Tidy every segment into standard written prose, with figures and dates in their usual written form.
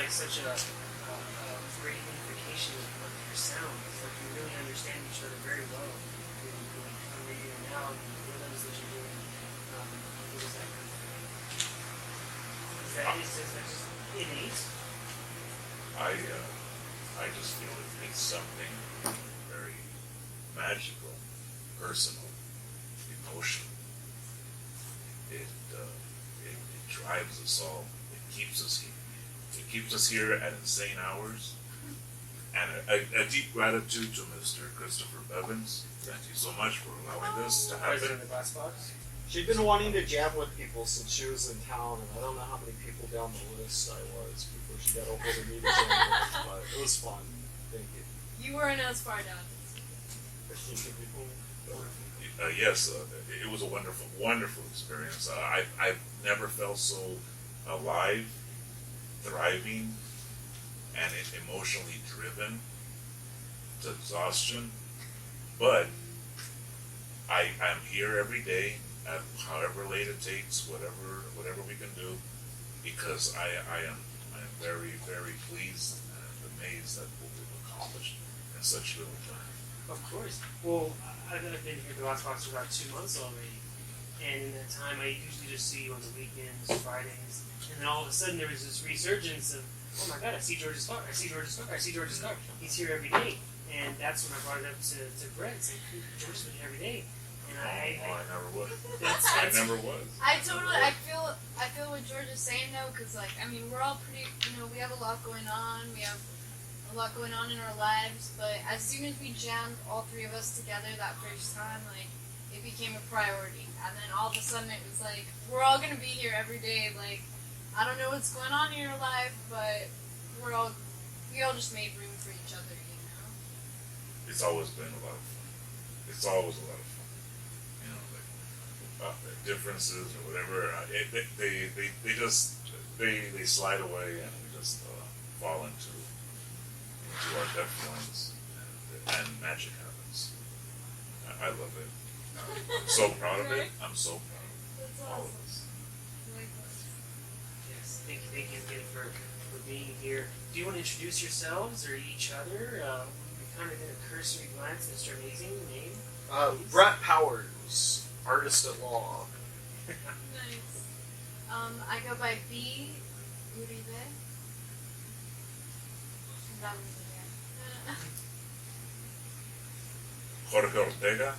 is such a great unification of your sounds. Like you really understand each other very well. You come in and out, and the rhythms that you're doing. What is that kind of thing? Is that just innate? I just feel it's something very magical, personal, emotional. It drives us all. It keeps us here. It keeps us here at insane hours. And a deep gratitude to Mr. Christopher Bevins. Thank you so much for allowing this to happen. President of the Glasbox. She'd been wanting to jam with people since she was in town, and I don't know how many people down the list I was before she got over to me to jam with, but it was fun. Thank you. You weren't as far down. 15 people. Yes, it was a wonderful, wonderful experience. I've never felt so alive, thriving, and emotionally driven to exhaustion. But I'm here every day, at however late it takes, whatever we can do, because I am very, very pleased and amazed at what we've accomplished in such little time. Of course. Well, I've been here at the Glasbox for about 2 months already, and in that time I usually just see you on the weekends, Fridays, and then all of a sudden there was this resurgence of, oh my God, I see George's car, I see George's car, I see George's car. He's here every day, and that's when I brought it up to Brett, saying, George's been here every day, and I never was. I never was. I feel what George is saying though, because like, I mean, we're all pretty, we have a lot going on, we have a lot going on in our lives, but as soon as we jammed all three of us together that first time, like, it became a priority, and then all of a sudden it was like, we're all gonna be here every day, like, I don't know what's going on in your life, but we all just made room for each other, It's always been a lot of fun. It's always a lot of fun. Like differences or whatever, they slide away, and we just fall into our deference, and magic happens. I love it. I'm so proud of it. I'm so proud of it. That's All awesome. of us. Yes, thank you again for being here. Do you want to introduce yourselves or each other? We kind of did a cursory glance. Mr. Amazing, name? Brett Powers, artist at law. Nice. I go by B. Uribe. Jorge Ortega,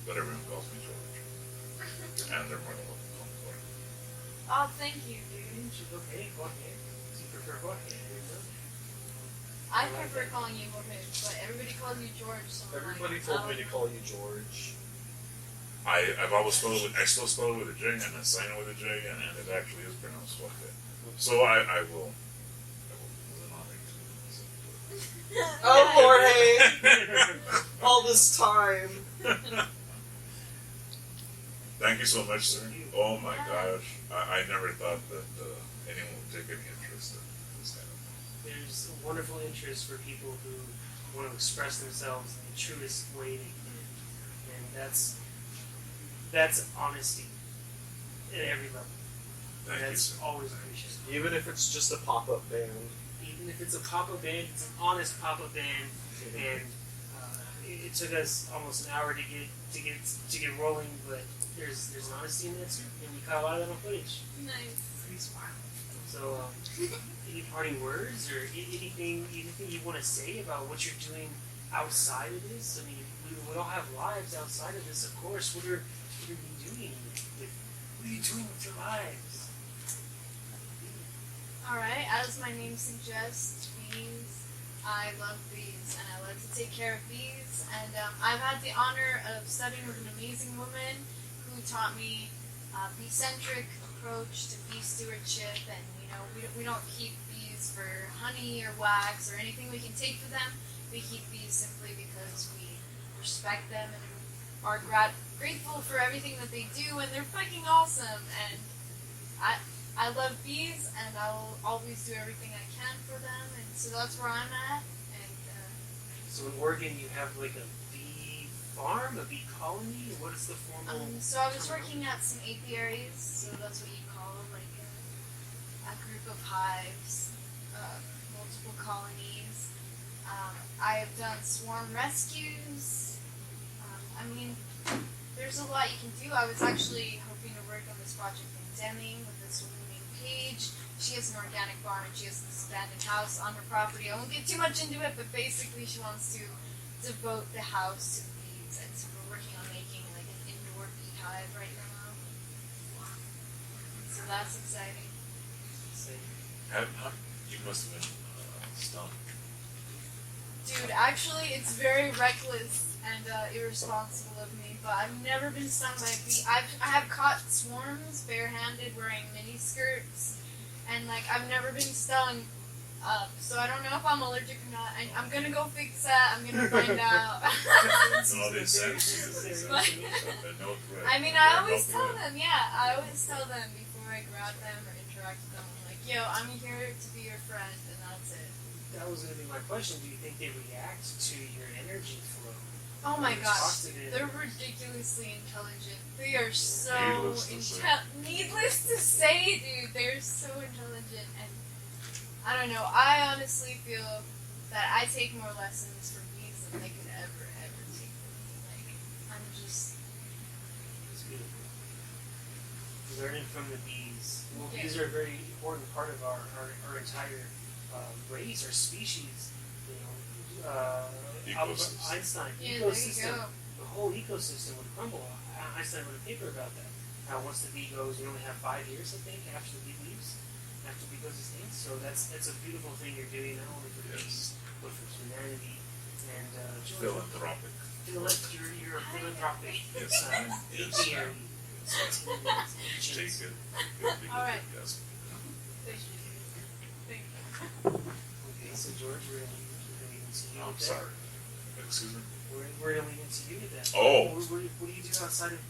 but everyone calls me George. And they're more than welcome to call me Jorge. Oh, thank you, dude. Okay, Jorge. Do you prefer Jorge? I prefer calling you Jorge, but everybody calls you George. So Everybody told me to call you George. I've always spelled it I still spell it with a J, and I sign it with a J, and it actually is pronounced Jorge. So I will Oh, Jorge! All this time. Thank you so much, sir. Oh my gosh. I never thought that anyone would take any interest in this kind of thing. There's a wonderful interest for people who want to express themselves in the truest way they can. And that's honesty at every level. Thank you, That's sir. always appreciated. Even if it's just a pop-up band. Even if it's a pop-up band, it's an honest pop-up band, and it took us almost an hour to get rolling, but there's an honesty in that too, and we caught a lot of that on footage. Nice. Pretty wild. So, any parting words or anything you want to say about what you're doing outside of this? I mean, we all have lives outside of this, of course. What are you doing with your lives? Alright, as my name suggests, bees. I love bees, and I like to take care of bees. And I've had the honor of studying with an amazing woman who taught me a bee-centric approach to bee stewardship. And we don't keep bees for honey or wax or anything we can take for them. We keep bees simply because we respect them and are grateful for everything that they do, and they're fucking awesome. And I love bees, and I will always do everything I can for them, and so that's where I'm at. And so in Oregon, you have like a bee farm, a bee colony. What is the formal? So I was working at some apiaries, so that's what you call like a group of hives. done swarm rescues. I mean, there's a lot you can do. I was actually hoping to work on this project in Deming with this woman named Paige. She has an organic barn and she has this abandoned house on her property. I won't get too much into it, but basically she wants to devote the house to the bees, and so we're working on making like an indoor beehive right now. So that's exciting. You must have been stung. Dude, actually, it's very reckless and irresponsible of me, but I've never been stung by a bee. I have caught swarms barehanded wearing mini skirts, and like I've never been stung. So I don't know if I'm allergic or not. I'm gonna go fix that. I'm gonna find out. No, they said no threat. I mean, I always tell them, I always tell them before I grab them or interact with them, I'm like, yo, I'm here to be your friend, and that's it. That was going to be my question. Do you think they react to your energy flow? Oh my gosh, Toxic. they're ridiculously intelligent. They are so Needless to say. needless to say, dude, they're so intelligent, and I don't know, I honestly feel that I take more lessons from bees than they could ever take from me. Like, I'm just... It's beautiful. Learning from the bees. Well, Yeah. bees are a very important part of our entire race, our species. You know, Albert Ecosystem. Einstein, Yeah, ecosystem. there you go. The whole ecosystem would crumble. Einstein wrote a paper about that. How once the bee goes, we only have 5 years, I think, after the bee leaves, after the bee goes extinct. So that's a beautiful thing you're doing, not only for bees, but for humanity. And George, Philanthropic. you're a philanthropic. Yes. Apiary. Take it. All right. Yes. Thank you. Okay, so George, we're gonna leave it to you. I'm with sorry. that. Excuse me? We're gonna leave it to you with that. Oh. What do you do outside of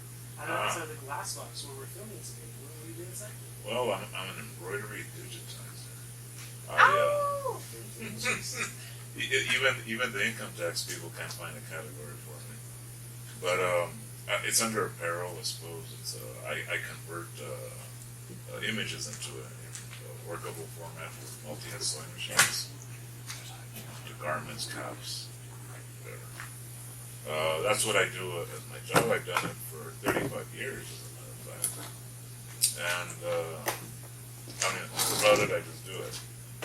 outside of the Glasbox where we're filming today? What do you do inside? Well, I'm an embroidery digitizer. Oh! Even the income tax people can't find a category for me. But it's under apparel, I suppose. It's I convert images into a workable format with multi-head sewing machines. To garments, caps, whatever. That's what I do as my job. I've done it for 35 years, as a matter of fact. And I mean, about it, I just do it.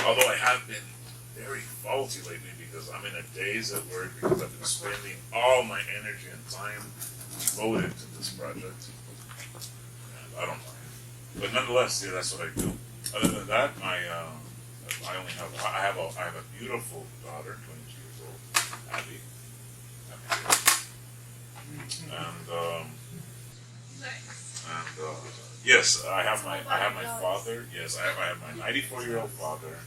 Although I have been very faulty lately because I'm in a daze at work because I've been spending all my energy and time devoted to this project. And I don't mind. But nonetheless, yeah, that's what I do. Other than that, I have a beautiful daughter, 22 years old, Abby. And yes, I have my father. Yes, I have my 94-year-old father,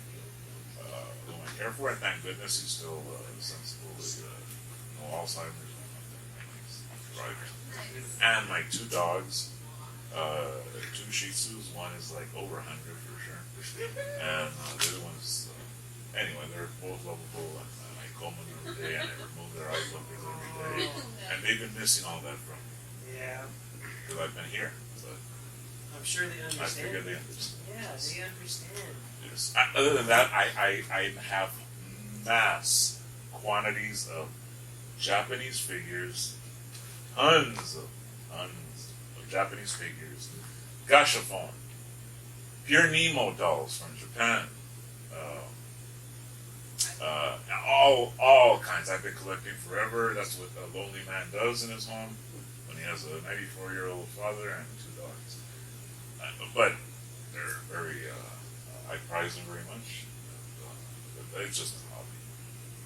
whom I care for. And thank goodness he's still sensible. No Alzheimer's, he's thriving. And my 2 dogs, 2 Shih Tzus. One is like over 100 for sure, and the other one's anyway. They're both lovable, and I comb them every day, and I remove their eye lookers every day, and they've been missing all that from me. Yeah. Because I've been here, but I'm sure they understand. I figure they understand. Yeah, they understand. Yes. Other than that, I have mass quantities of Japanese figures, tons of Japanese figures, Gashapon, Pure Nemo dolls from Japan, all kinds. I've been collecting forever. That's what a lonely man does in his home when he has a 94-year-old father and 2 dogs. But they're very, I prize them very much. It's just a hobby.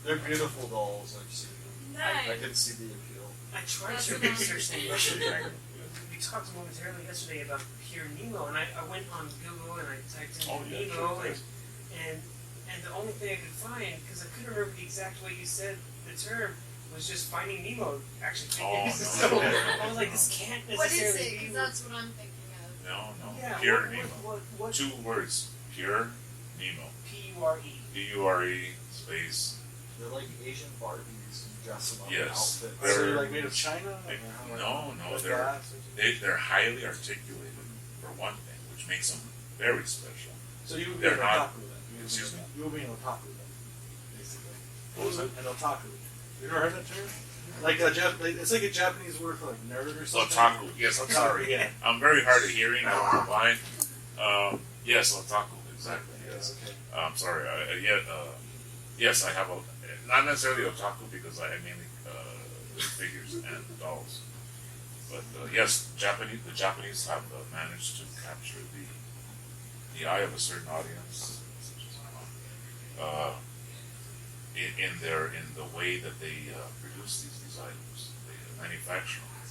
They're beautiful dolls. I've seen them. I can see the appeal. I tried That's to nice. research the issue. We talked momentarily yesterday about Pure Nemo, and I went on Google and I typed in Nemo, and the only thing I could find, because I couldn't remember the exact way you said the term, was just Finding Nemo. Actually, so I was like, this can't What is necessarily it? be. Because that's what I'm thinking of. No, Yeah, Pure what, Nemo. What, 2 words, Pure Nemo. P-U-R-E. P-U-R-E space. They're like Asian Barbies. You dress them up Yes. in outfits. They're- So they're like made of China? No, Like they're glass? they're highly articulated for one thing, which makes them very special. So you would be they're an not- otaku then? Excuse me? You would be an otaku then, basically. What was it? An otaku. You ever heard that term? Like it's like a Japanese word for like nerd or something. Otaku. Yes, I'm sorry. Yeah. I'm very hard of hearing. I don't know why. Yes, otaku. Exactly. Yes. Okay. I'm sorry. Yes, I have not necessarily otaku because I mainly figures and dolls. But yes, the Japanese have managed to capture the eye of a certain audience, in the way that they produce these items, they manufacture them.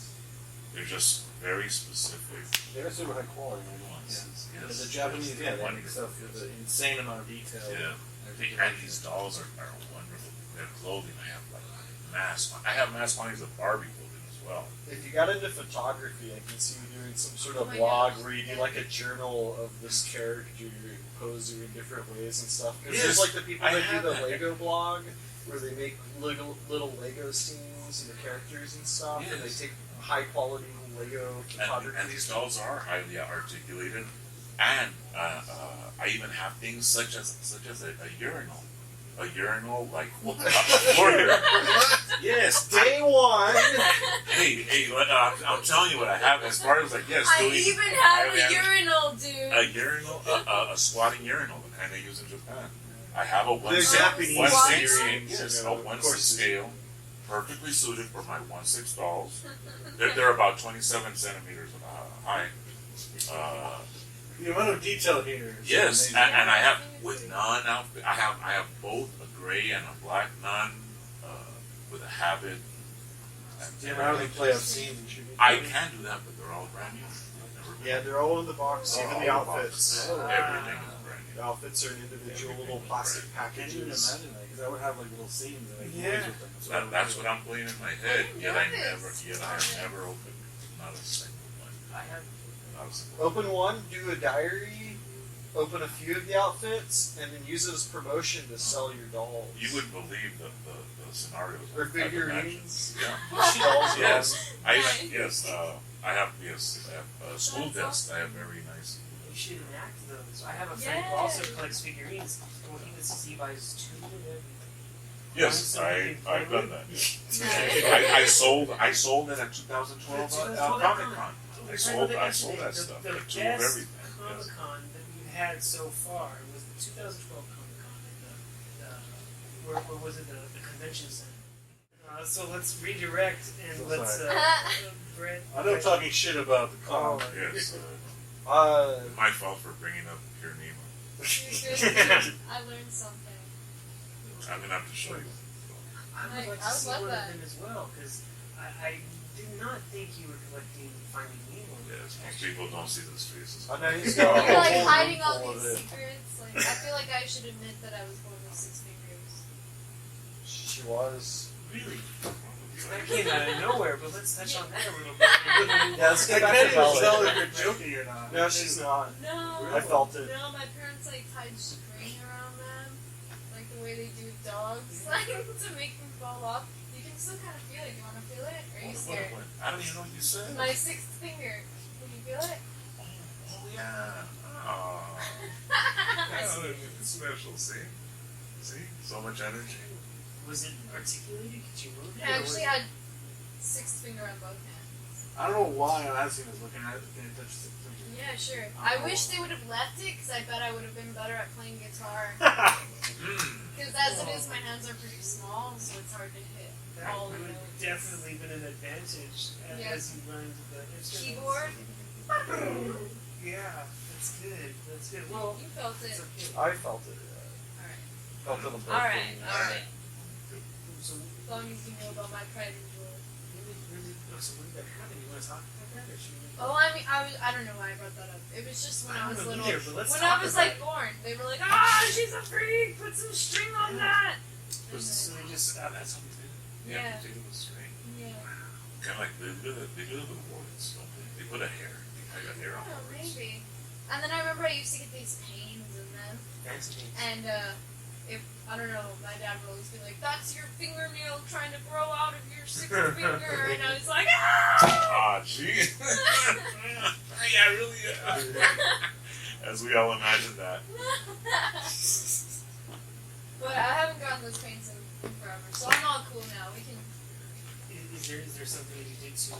They're just very specific. They're super high quality. Yes. Yeah, the Japanese, they make stuff with an insane amount of detail. Yeah. And these dolls are wonderful. Their clothing, I have like mass quantities of Barbie clothing as well. If you got into photography, I can see you doing some sort of Oh my blog gosh. where you do like a journal of this character and pose you in different ways and stuff. Because Yes, there's like the people I that do have the that. Lego blog where they make little Lego scenes and the characters and stuff, and they Yes. take high quality Lego photography. And these dolls are highly articulated, and I even have things such as a urinal like floor urinal. Yes, Day one. hey, I'm telling you what I have as far as like yes, I doing even have I a urinal, a dude. urinal, a squatting urinal, the kind they use in Japan. I have a They're 1/6 Japanese 1/6 figurines, yes, you know, a of 1/6 course. scale, perfectly suited for my 1/6 dolls. They're about 27 centimeters high. The amount of detail here. Is Yes, amazing. and I have with nun outfit. I have both a gray and a black nun with a habit. Yeah, how do they play out scenes and shit? I can do that, but they're all brand new. They've never been- Yeah, they're all in the box, They're even all the in outfits. boxes. Everything is brand The new. outfits are in individual Everything little is plastic I can't even packages. imagine that because I would have like little scenes and like Yeah. movies with them. That's what I'm playing in my head. Yet I didn't know this. have never opened not a single one. I have. Not a single one. Open one, do a diary, open a few of the outfits, and then use it as promotion to sell your dolls. You wouldn't believe the scenarios. Or I've imagined. figurines. Yeah. Dolls, Yes. I have a school That's desk. awesome. I have very nice. You should enact those. I have a friend who also collects figurines, and when he visits, he buys 2 of everything. Yes, One so he can I've play done with. that. I sold it at 2012 2012 Comic Con. I Right, sold but that the- stuff. The The two of best everything. Comic Yes. Con that we've had so far was the 2012 Comic Con at where was it, the convention center. So let's redirect and So let's sorry. Brett. I know talking shit about the Oh, con. Yes. Uh, My fault for bringing up Pure Nemo. I learned something. I'm gonna have to show you. I would like I to would see love one that. of them as well because I did not think you were collecting Finding Nemo. Yes, most people don't see those faces. I know he's You're got a like whole hiding room all full of these it. secrets. Like I feel like I should admit that I was born with 6 fingers. She was. Really? That came out of nowhere, but let's touch on that a little bit. Yeah, let's I get back can't to even tell Bella. if you're joking or not. No, she's not. No. I felt it. No, my parents like tied string around them, like the way they do dogs, like to make them fall off. You can still kind of feel it. You want to feel it? Or are you scared? I don't even know what you said. My 6th finger. Can you feel it? Oh yeah. Oh. Yeah, it's special. See, so much energy. Was it articulated? Could you move it? I actually had 6th finger on both hands. I don't know why I'm asking this. Looking at it, they touch the Yeah, sure. I wish they would have left it because I bet I would have been better at playing guitar. Because as it is, my hands are pretty small, so it's hard to hit That all would the have notes. definitely been an advantage Yeah. as you learned the instruments. Keyboard? Yeah, that's good. That's good. Well, You felt it's it. okay. I felt it. Alright. Felt it on both Alright, fingers. alright. So, As long as you know about my pride and joy. so what did that happen? You want to talk about that? Or should we... Oh, I don't know why I brought that up. It was just when I was don't know little. either, but let's When talk I was about like it. born, they were like, "Ah, she's a freak. Put some string on that." And So then- they just, that's how we did it. Yeah, Yeah. they do the string. yeah. Kind of like they do it with words, don't they? They put a hair. I got hair on Oh, the words. maybe. And then I remember I used to get these pains in them, Fancy names. and if I don't know, my dad would always be like, "That's your fingernail trying to grow out of your 6th finger," and I was like, "Ah!" Ah, gee. Yeah, really. As we all imagine that. But I haven't gotten those pains in forever. So I'm all cool now. We can. Is there something that you did to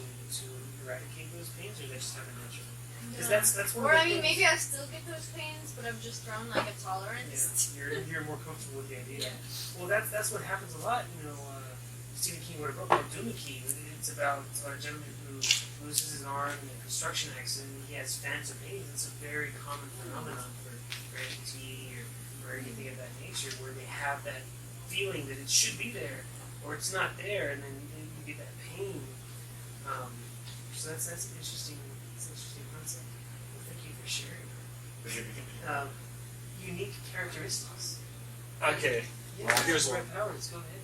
eradicate those pains, or that just happened naturally? Because that's one Or of the I mean, things. maybe I still get those pains, but I've just grown like a tolerance. Yeah, you're more comfortable with the idea. Well, that's what happens a lot. Stephen King wrote a book called Doomickey. It's about a gentleman who loses his arm in a construction accident. And he has phantom pains. It's a very common phenomenon for amputee or anything of that nature, where they have that feeling that it should be there, or it's not there, and then you get that pain. So that's an interesting. It's an interesting concept. Well, thank you for sharing. Unique characteristics. Okay. Yeah, Well, here's Brett one. Powers, go ahead.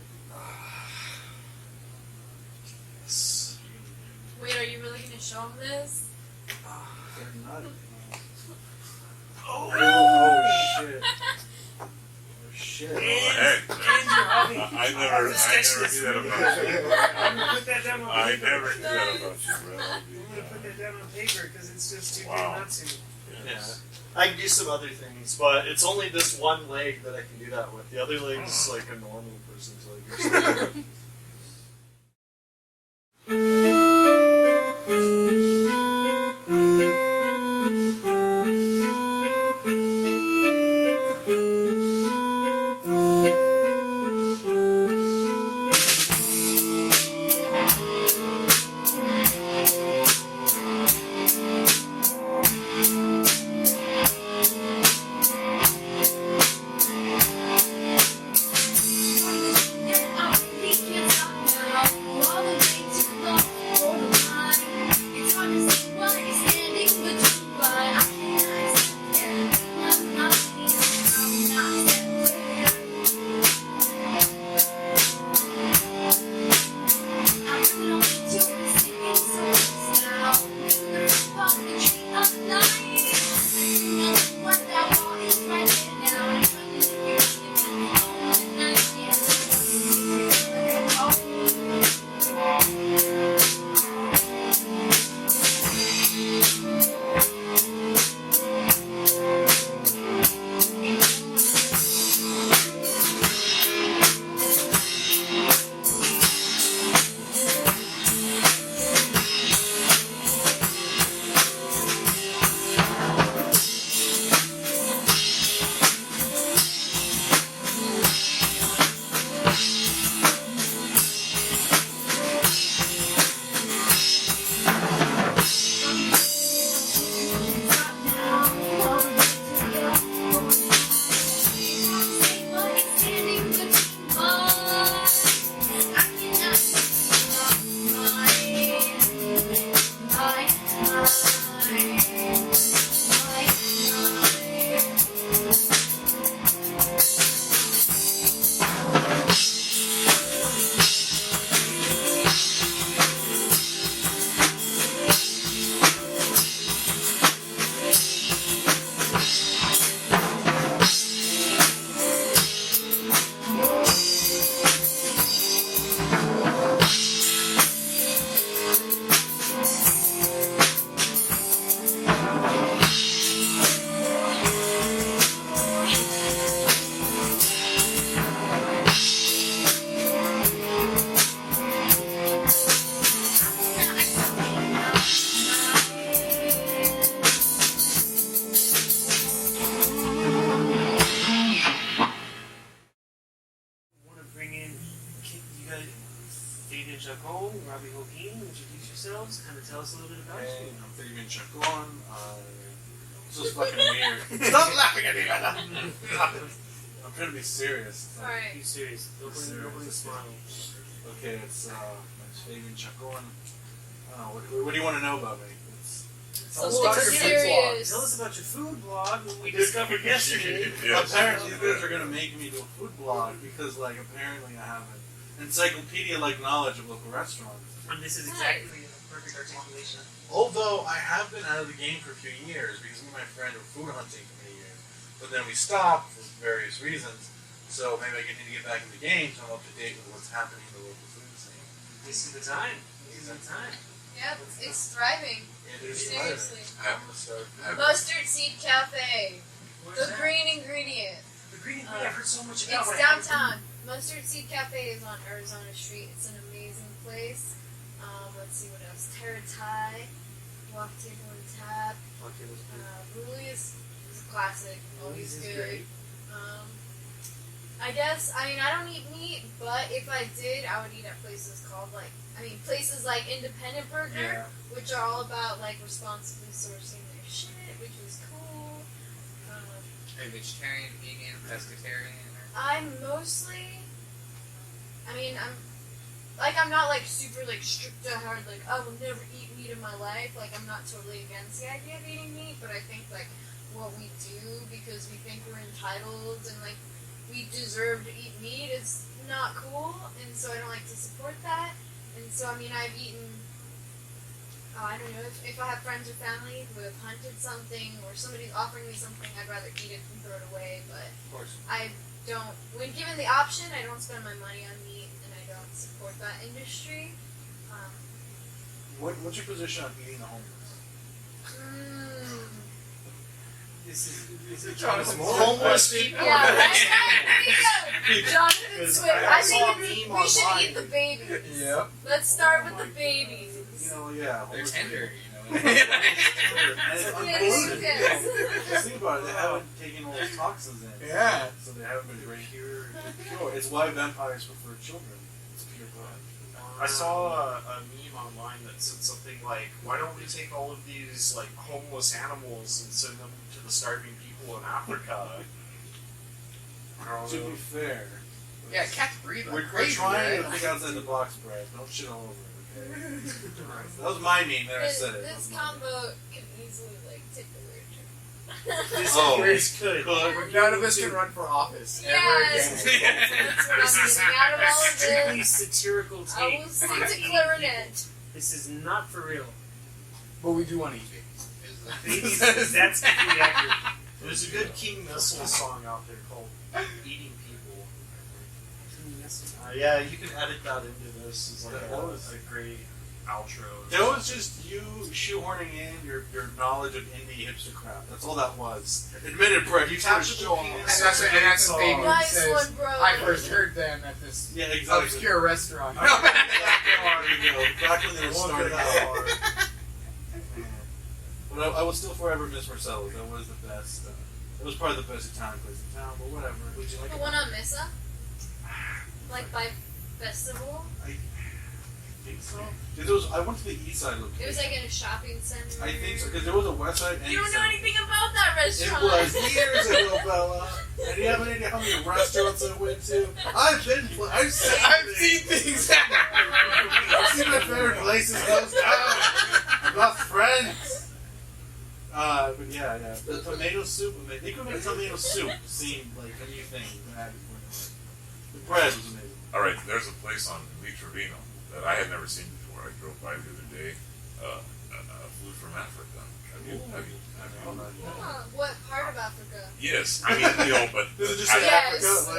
Yes. Wait, are you really gonna show him this? They're not. Oh, shit. Oh, shit. Oh, heck, man. I never knew that about you. I'm gonna put that down on I paper. never knew that about you, bro. I'm gonna put that down on paper because it's just too Wow. good not to. Yeah. I can do some other things, but it's only this one leg that I can do that with. The other leg's like a normal person's leg or something. Fabian Chacon, Robbie C introduce yourselves, kind of tell us a little bit about Hey, you. I'm Fabian Chacon. This is fucking weird. Stop laughing at me, man. I'm trying to be serious. Alright. Be serious. Don't bring a smile. Okay, it's Fabian Chacon. I don't know. What do you want to know about me? So Start your food blog. serious. Tell us about your food blog that we discovered yesterday. Yes. Apparently, you guys are gonna make me do a food blog because, like, apparently I have an encyclopedia-like knowledge of local restaurants. And this is exactly a perfect articulation. Although I have been out of the game for a few years because me and my friend were food hunting for many years, but then we stopped for various reasons. So maybe I need to get back in the game so I'm up to date with what's happening in the local food scene. This is the time. This is the time. Yep, it's thriving. It is Seriously. I'm gonna start. Mustard Seed Cafe. Where's The that? green ingredient. The Green Thing, I've heard so much about. It's but I haven't- downtown. Mustard Seed Cafe is on Arizona Street. It's an amazing place. Let's see what else. Terra Thai, Walk Table and Tap. Ruli is a classic. Always Ruli's is good. great. I guess, I mean, I don't eat meat, but if I did, I would eat at places called, like, places like Independent Burger, which are all about, like, responsibly sourcing their shit, which is cool. Are you vegetarian, vegan, pescatarian? Or? I'm mostly, I'm not, like, super, like, strict to hard, like, I will never eat meat in my life. Like, I'm not totally against the idea of eating meat, but I think, like, what we do because we think we're entitled and, like, we deserve to eat meat is not cool, and so I don't like to support that. And so, I've eaten, I don't know, if I have friends or family who have hunted something or somebody's offering me something, I'd rather eat it than throw it away, but Of course. I don't, when given the option, I don't spend my money on meat, and I don't support that industry. What's your position on eating the homeless? This is Jonathan more homeless people. Yeah, right? There you go. Jonathan Because Swift. I I saw a think meme we should online. eat the babies. Yep. Let's start with the babies. Yeah. They're homeless tender, people. you know. And it's unpolluted. Yes. Just think about it. They haven't taken all those toxins in. Yeah. So they haven't been very pure. It's why vampires prefer children. It's pure blood. I saw a meme online that said something like, "Why don't we take all of these like homeless animals and send them to the starving people in Africa?" To be fair, Yeah, cats breathe like we're crazy, trying to right? think outside the box, Brad. Don't shit all over it, okay? That was my meme. There I said it. This That was my meme. combo can easily take the weird turn. This Oh. is good. None of us can run for office ever Yes. again. That's what I'm This is getting out of all of strictly this. satirical I take. will stick on to eating clarinet. people. This is not for real. But we do want to eat babies. Babies, that's completely accurate. There's a good King Missile song out there called "Eating People." Yeah, you can edit that into this as like That was- a great outro. That was just you shoehorning in your knowledge of indie hipster crap. That's all that was. Admit it, Brett. You Tap touched the it all. penis. And that's a baby who Nice says, one, bro. I first heard them at this Yeah, exactly. obscure restaurant. Back when they were Won't go starting that out. far. But I will still forever miss Marcelo's. That was the best. It was probably the best Italian place in town. But whatever. Would you like The a- one on Mesa? Like by festival? I think so. 'Cause I went to the east side location. It was like in a shopping center. I think so because there was a west side and You don't east know side. anything about that It restaurant. was years ago, Bella. And you have any idea how many restaurants I went to? I've seen things happen. I've seen my favorite places close down. I've lost friends. But yeah. The tomato soup, they could make tomato soup seem like a new thing. The bread was amazing. All right, there's a place on Lee Trevino that I had never seen before. I drove by the other day. Food from Africa. Have you? What part of Africa? Yes, I mean, but Is it just I- like Yes. Africa?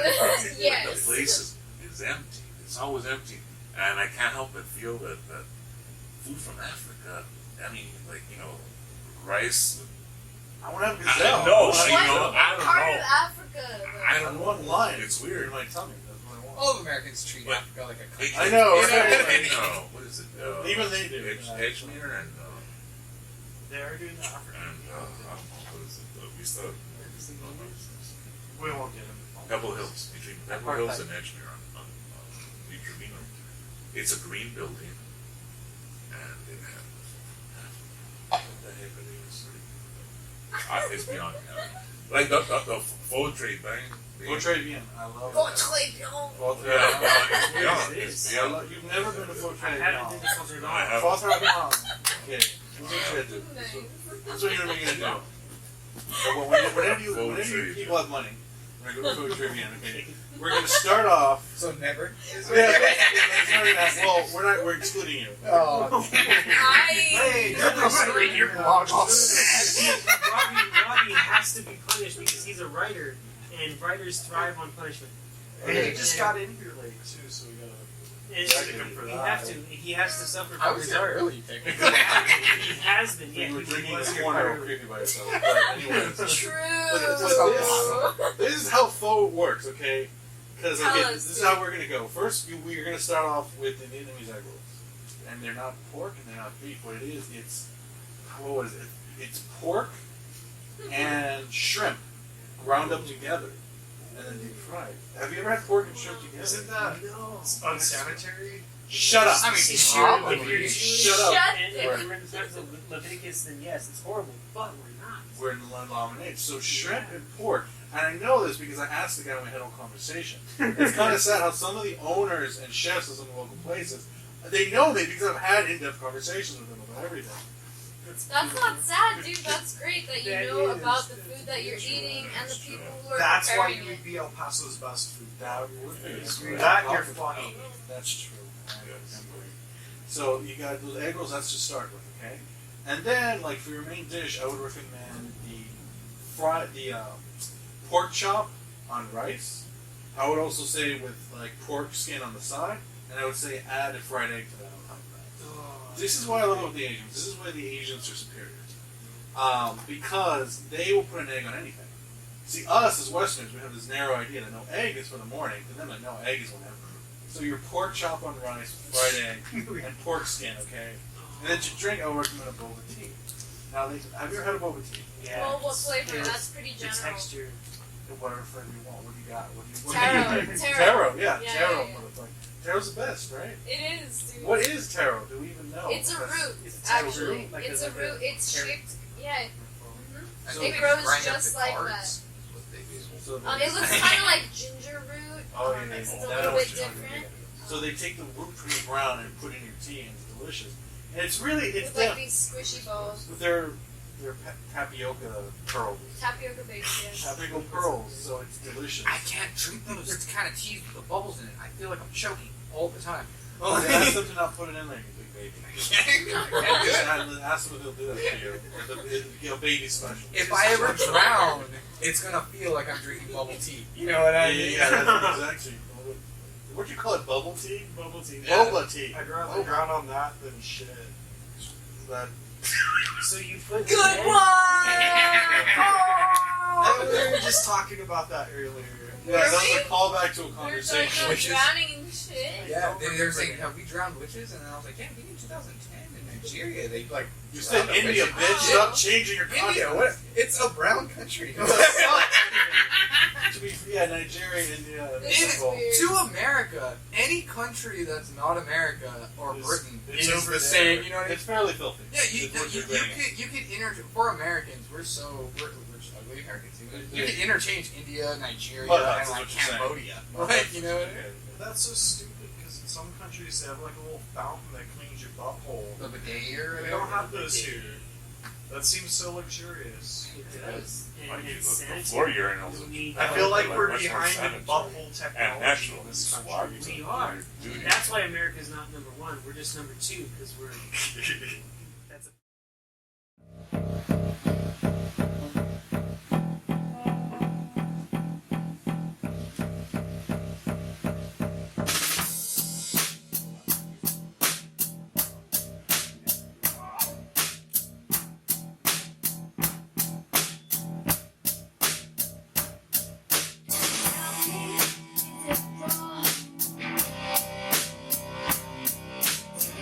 Like, Yes. The place is empty. It's always empty, and I can't help but feel that food from Africa. I mean, rice. I want to have I gazelle. know, I so, want you know, What I don't part know. of Africa? I I don't want know. lime. It's in weird. my tummy. That's what I want. All of Americans treat But- Africa like a country. I know, It's right? no, what is it? Even they do. Edgemere and They are doing the African. what is it? Vista. We won't get him. Pebble Hills, between Pebble Hills and Edgemere on Lee Trevino. It's a green building, and it has what the heck are they saying? It's beyond me. Like the faux trade thing. Go trade bien. I love Go it. trade bien. Go trade Yeah, bien. it's beyond. It's I beyond. love- You've never been to Fort I Trade haven't been to bien. Culture No, I Dog. haven't. Fort Trade bien. Okay. Nice. That's what you're going to do. So whenever you trade, people have money, we're going to go to Fort Trade bien. Okay. We're going to start off. So never. Well, we're excluding you. Oh. Hey, You're you're promoting your blog. Robbie has to be punished because he's a writer, and writers thrive on punishment. Hey, he just got in here late too, so we gotta. He has to suffer I from was his gonna art. really take it. He has been. Yeah, You were he drinking was a your corner fire- of creepy by yourself. But anyways. True. This is how pho works, okay? Because Tell okay, us, this is dude. how we're gonna go. First, we're gonna start off with the Vietnamese egg rolls, and they're not pork and they're not beef. What it is, it's what was it? It's pork and shrimp ground up together and then deep fried. Have you ever had pork and shrimp together? Isn't that No. unsanitary? Shut up! I mean, If Shut up. And if we're in the times of Leviticus, then yes, it's horrible, but we're not. We're in the Laminate. So shrimp and pork, and I know this because I asked the guy when we had a conversation. It's kind of sad how some of the owners and chefs of some local places, they know me because I've had in-depth conversations with them about everything. That's not sad, dude. That's great that you That know is- about the food that you're eating and the people who are That's why preparing you would it. be El Paso's best food. That would be That you're funny. That's true. So you got those egg rolls. That's to start with, okay? And then, like for your main dish, I would recommend the pork chop on rice. I would also say with like pork skin on the side, and I would say add a fried egg to that on top of that. This is why I love it with the Asians. This is why the Asians are superior. Because they will put an egg on anything. See, us as Westerners, we have this narrow idea that no egg is for the morning, and then like no egg is whenever. So your pork chop on rice, fried egg, and pork skin, okay? And then to drink, I would recommend a boba tea. Now, have you ever had a boba tea? Yeah. Well, what flavor? It's- That's pretty The general. texture. Whatever flavor you want. What do you got? What do you Taro. Taro, yeah. Yeah, Taro, yeah, yeah. motherfucker. Taro's the best, right? It is, dude. What is taro? Do we even know? It's a root, It's a taro actually. root, like It's a- a root. It's carrot. shaped. Yeah. I So think it they grows grind up just the like cards. What they do. So It looks kind of like ginger root. Oh, yeah, It's yeah, a yeah. little That's bit what you're talking different. So they take the root from the ground and put it in your tea, and it's delicious. And it's really, it's With like these squishy balls. with their tapioca pearls. Tapioca baked, yes. Tapioca pearls, so it's delicious. I can't drink those kind of teas with the bubbles in it. I feel like I'm choking all the time. Oh, they ask them to not put it in there, you big baby. Ask them if they'll do that for you. It'll be a baby special. If I ever drown, it's gonna feel like I'm drinking bubble tea. You know what I mean? Yeah, that's exactly. What'd you call it? Bubble tea? Bubble tea. Boba tea. I'd rather drown on that than shit. That. So you put Good the egg- one! We were just talking about that earlier. Yeah, that was we? a callback to a We were talking conversation. about Witches. drowning in shit. Yeah, they were saying, have we drowned witches? And then I was like, yeah, we did 2010 in Nigeria. They like You said drowned a India, witch. bitch. Yeah. Stop changing your content. India, what? It's a brown country. To be yeah, Nigeria, India. This is Nepal. weird. To America, any country that's not America or It's- Britain it's is over the there. same. You know what I mean? It's fairly filthy. Yeah, Is what you're getting at. you could for Americans, we're just ugly Americans. You could interchange India, Nigeria, Well, that's and like what you're saying. Cambodia. Well, Like, you know what I mean? That's so stupid because in some countries they have like a little fountain that cleans your butthole. The bidet or They don't have those here. That seems so luxurious. It does. Like And the it's sanitary. floor urinals. You need- I feel like we're much more behind in sanitary. butthole technology And natural. in this Swab country. We are. Dude. And that's why America's not number one. We're just number two because we're. That's a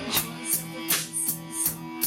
Choice of the pieces.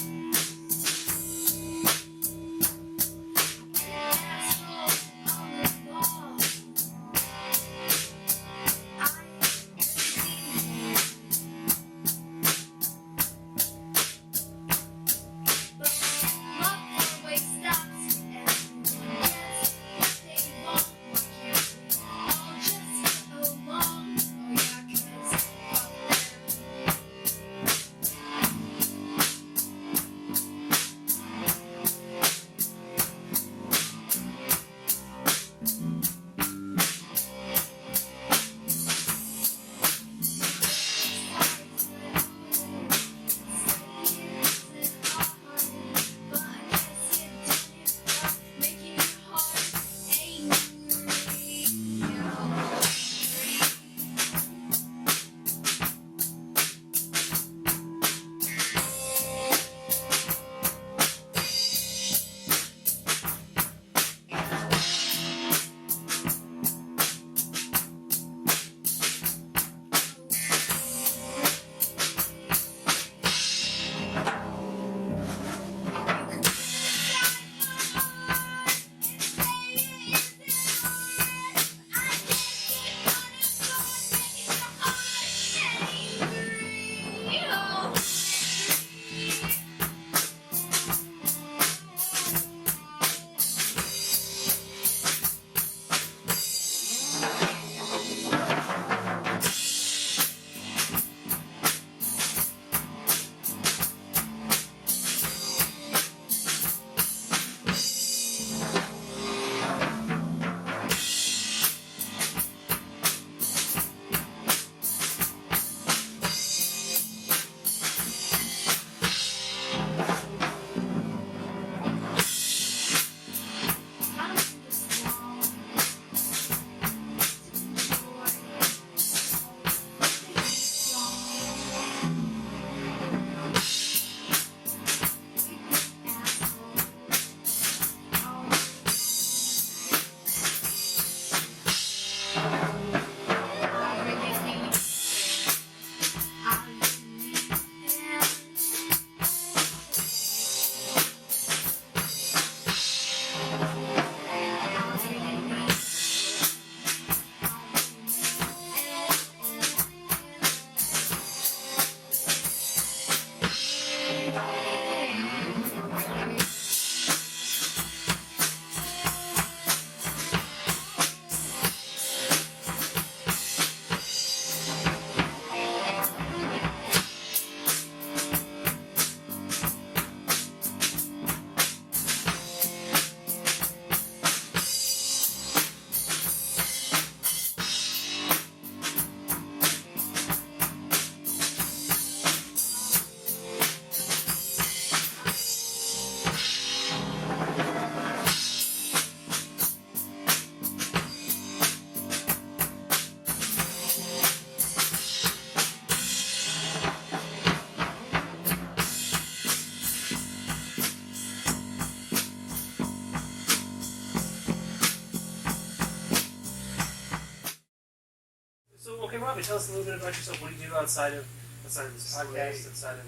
Okay, Robbie, tell us a little bit about yourself. What do you do outside of this podcast, outside of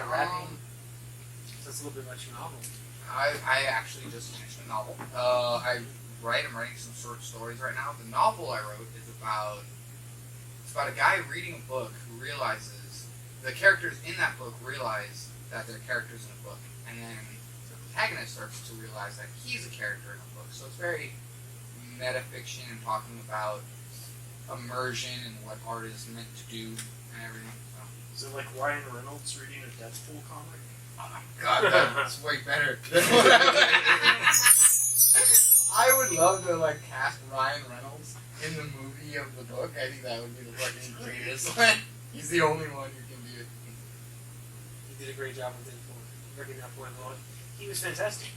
rapping? Tell us a little bit about your novel. I actually just finished a novel. I'm writing some short stories right now. The novel I wrote is about a guy reading a book who realizes the characters in that book realize that they're characters in a book, and then the protagonist starts to realize that he's a character in a book. So it's very metafiction and talking about immersion and what art is meant to do and everything. Is it like Ryan Reynolds reading a Deadpool comic? Oh my god, that's way better. I would love to cast Ryan Reynolds in the movie of the book. I think that would be the fucking greatest one. He's the only one who can do it. He did a great job with Deadpool. Bringing that point on. He was fantastic.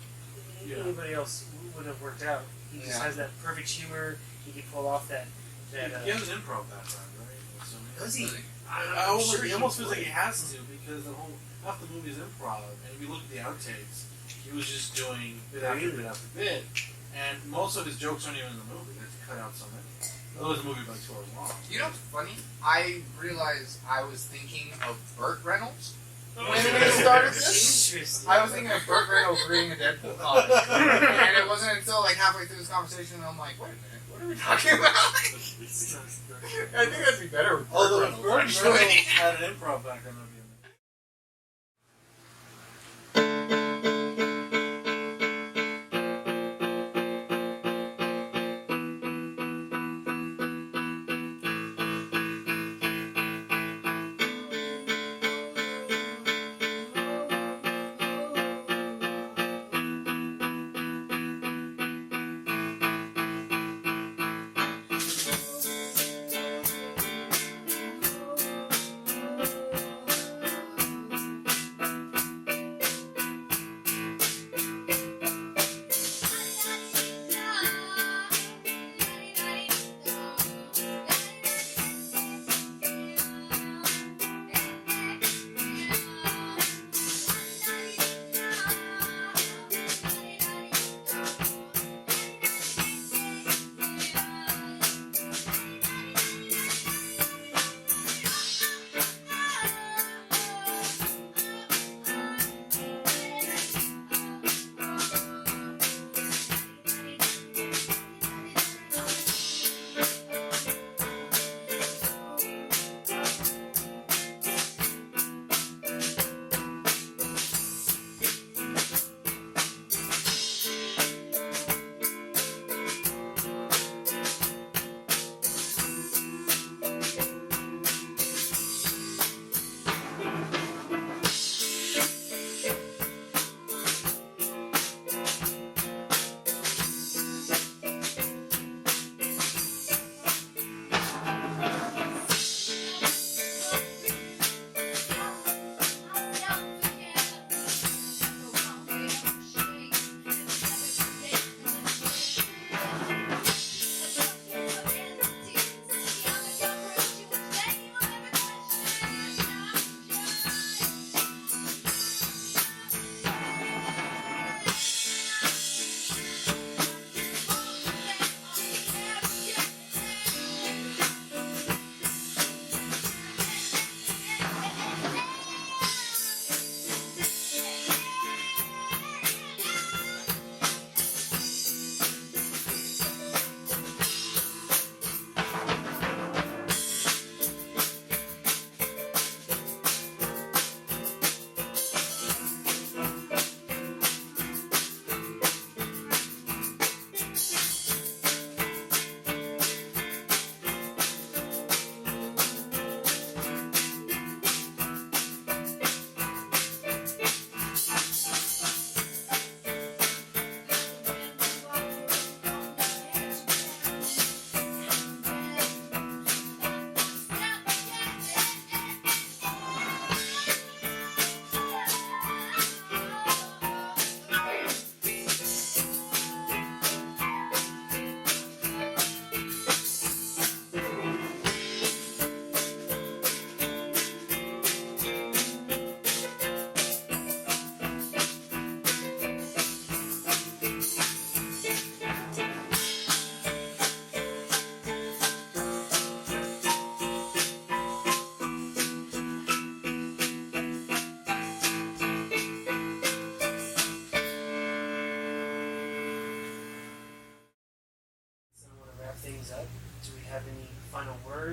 Yeah. Anybody else wouldn't have worked out. He just has that perfect humor. He could pull off that. He has an improv background, right? So Does he? he almost feels like he has to because half the movie is improv, and if you look at the outtakes, he was just doing bit after bit after bit, and most of his jokes aren't even in the movie. They have to cut out so many. Otherwise, the movie is like 2 hours long. You know what's funny? I realized I was thinking of Burt Reynolds when we started this. Interesting. I was thinking of Burt Reynolds reading a Deadpool comic, and it wasn't until halfway through this conversation that I'm like, wait a minute, what are we talking about? I think that'd be better with Burt Although if Reynolds, Burt actually. Reynolds had an improv background, that'd be amazing.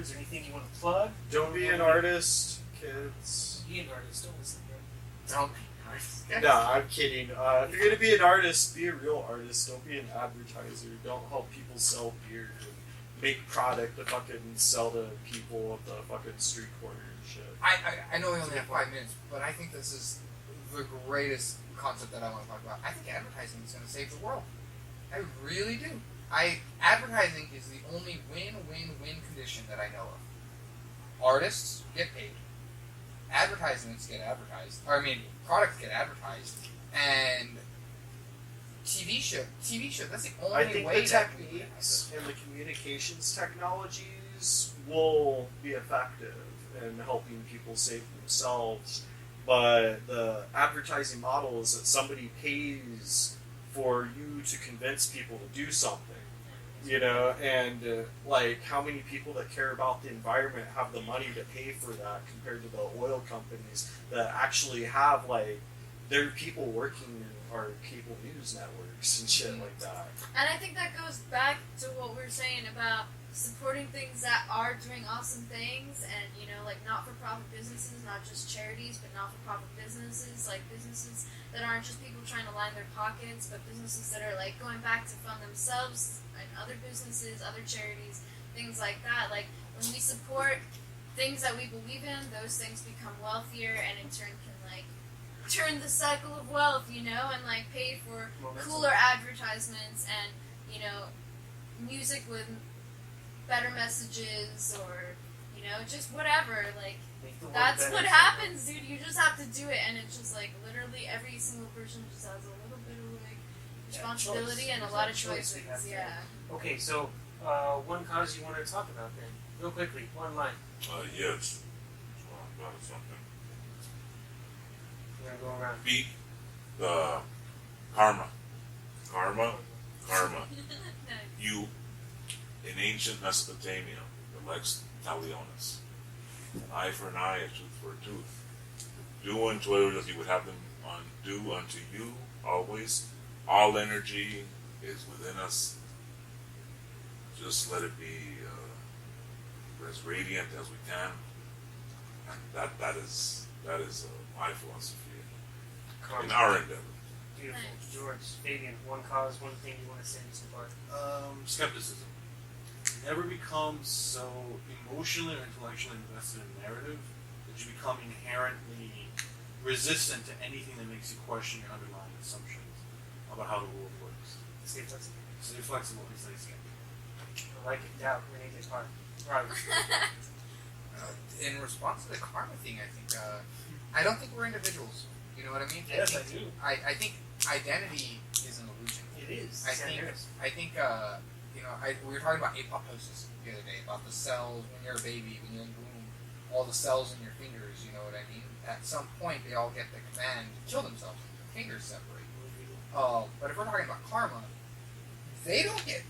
words or anything you want to plug? Don't be an artist, kids. Be an artist. Don't listen, bro. Don't be nice. No, I'm kidding. If you're gonna be an artist, be a real artist. Don't be an advertiser. Don't help people sell beer and make product to fucking sell to people at the fucking street corner and shit. I know we only have 5 minutes, but I think this is the greatest concept that I want to talk about. I think advertising is going to save the world. I really do. Advertising is the only win-win-win condition that I know of. Artists get paid. Advertisements get advertised. Products get advertised. And TV show, that's the only I think way the that we can have techniques this. and the communications technologies will be effective in helping people save themselves, but the advertising model is that somebody pays for you to convince people to do something, you know, and like how many people that care about the environment have the money to pay for that compared to the oil companies that actually have like their people working in our cable news networks and shit like that. And I think that goes back to what we were saying about supporting things that are doing awesome things, and you know, like not-for-profit businesses, not just charities, but not-for-profit businesses, like businesses that aren't just people trying to line their pockets, but businesses that are like going back to fund themselves and other businesses, other charities, things like that. Like when we support things that we believe in, those things become wealthier, and in turn can like turn the cycle of wealth, you know, and like pay for cooler advertisements and, you know, music with better messages, or, you know, just whatever. Like that's what happens, dude. You just have to do it, and it's just like literally every single person just has a little bit of like responsibility and a lot of choices. Yeah. Okay, so one cause you want to talk about then, real quickly, one line. Yes. Well, about something. We're gonna go around. Beat the karma. Karma. You, in ancient Mesopotamia, the lex talionis, an eye for an eye, a tooth for a tooth. Do unto others as you would have them do unto you, always. All energy is within us. Just let it be as radiant as we can. And that is my philosophy in our endeavor. Beautiful. George, Fabian, one cause, one thing you want to say to support. Skepticism. Never become so emotionally or intellectually invested in narrative that you become inherently resistant to anything that makes you question your underlying assumptions about how the world works. Stay flexible. Stay flexible and stay skeptical. I like it. Doubt. Renee Descartes. Right. In response to the karma thing, I think I don't think we're individuals. You know what I mean? Yes, I do. I think identity is an illusion. It is. I think you know, we were talking about apoptosis the other day, about the cells when you're a baby, when you're in the womb, all the cells in your fingers. You know what I mean? At some point, they all get the command to kill themselves. Their fingers separate. But if we're talking about karma,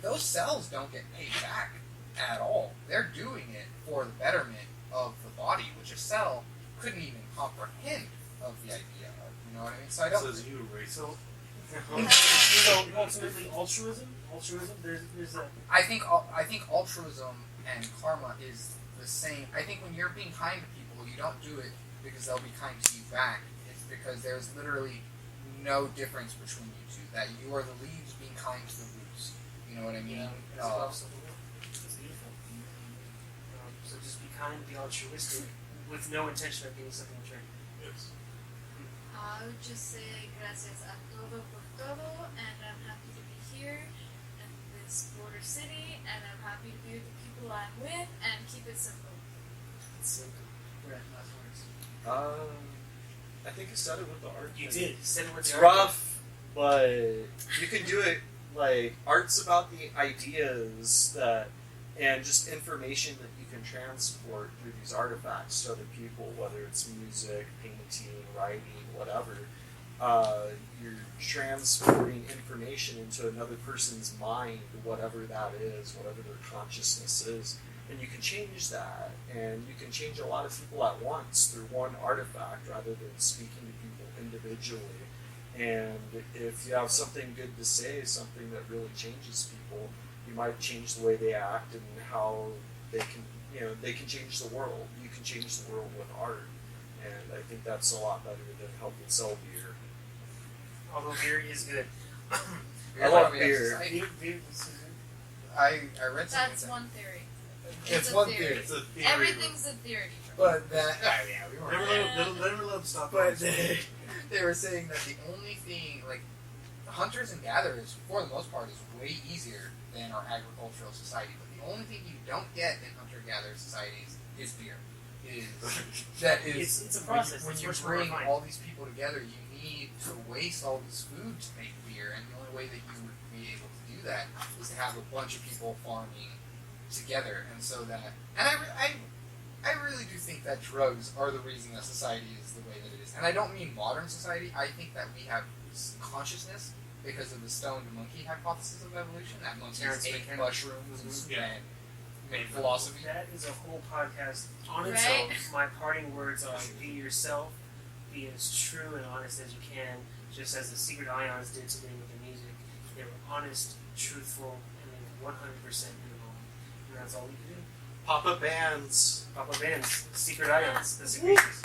those cells don't get paid back at all. They're doing it for the betterment of the body, which a cell couldn't even comprehend of the idea of. You know what I mean? So I don't. Says you, Rachel. So ultimately, altruism. There's a. I think altruism and karma is the same. I think when you're being kind to people, you don't do it because they'll be kind to you back. It's because there's literally no difference between you two. That you are the leaves being kind to the roots. You know what I mean? It's also it's beautiful. So just be kind, be altruistic, with no intention of getting something in return. Yes. I would just say gracias a todo por todo, and I'm happy to be here in this border city, and I'm happy to be with the people I'm with, and keep it simple. It's simple. Right, last words. I think I said it with the art. You did. You said it with It's the art. rough, but you can do it. Like art's about the ideas that and just information that you can transport through these artifacts to other people, whether it's music, painting, writing, whatever. You're transporting information into another person's mind, whatever that is, whatever their consciousness is. And you can change that, and you can change a lot of people at once through one artifact rather than speaking to people individually. And if you have something good to say, something that really changes people, you might change the way they act and how they can, they can change the world. You can change the world with art, and I think that's a lot better than helping sell beer. Although beer is good. I love beer. Beer is I read something. That's one theory. It's a one theory. theory. It's a theory. Everything's a theory. But that, yeah, we weren't. Never let him stop. But they were saying that the only thing, like, hunters and gatherers, for the most part, is way easier than our agricultural society. But the only thing you don't get in hunter-gatherer societies is beer. It's a process. When It's you much more bring refined. all these people together, you need to waste all this food to make beer, and the only way that you would be able to do that is to have a bunch of people farming together, and so that. And I really do think that drugs are the reason that society is the way that it is. And I don't mean modern society. I think that we have consciousness because of the stoned monkey hypothesis of evolution. That monkeys ate mushrooms and made philosophy. That is a whole podcast on its Right? own. My parting words are: be yourself, be as true and honest as you can, just as the Secret Ions did today with the music. They were honest, truthful, and they were 100% in the moment. And that's all we can do. Pop-up bands. Pop-up bands, Secret Ions, the Secretions.